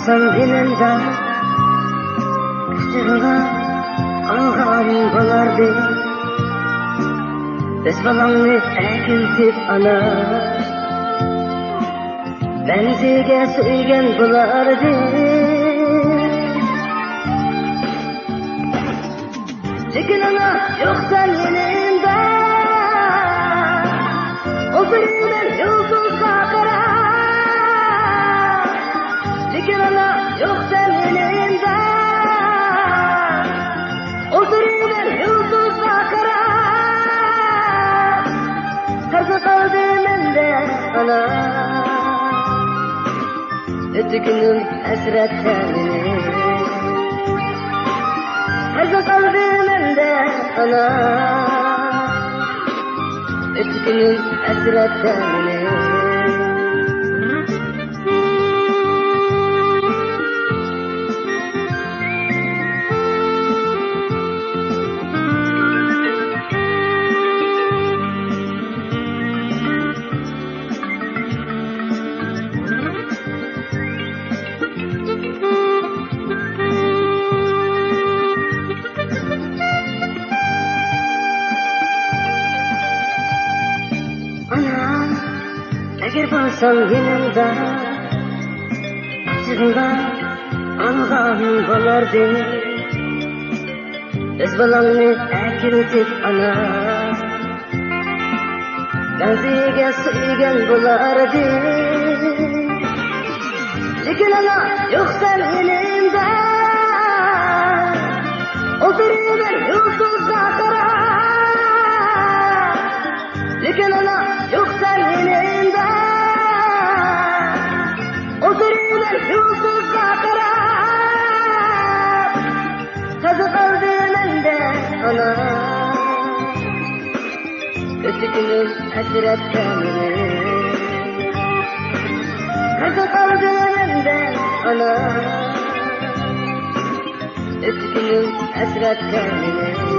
Sen dilimden kucağına alğan bolardı. Biz balanı ekiltip ana benziga söygen bulardı. Lekin ana yok sen yanımda, oturuyorum yıldızla kara. Lekin ana yok sen yanımda, oturuyorum yıldızla kara. Tarzı kaldı mende ana, ötükünün hasretten. Tarzı kaldı mende ana, ötükünün hasretten. Eğer varsan yanımda, açığında alğan bolardı. Öz balanı ekiltip ana benziga söygen bulardı. Lekin ana yok sen yanımda, oturuyorum yıldızla kara. Lekin ana yok sen yanımda, oturuyorum yıldızla kara. Tadı kaldı mende ana, ötükünün hasretten. Tadı kaldı mende ana, ötükünün hasretten.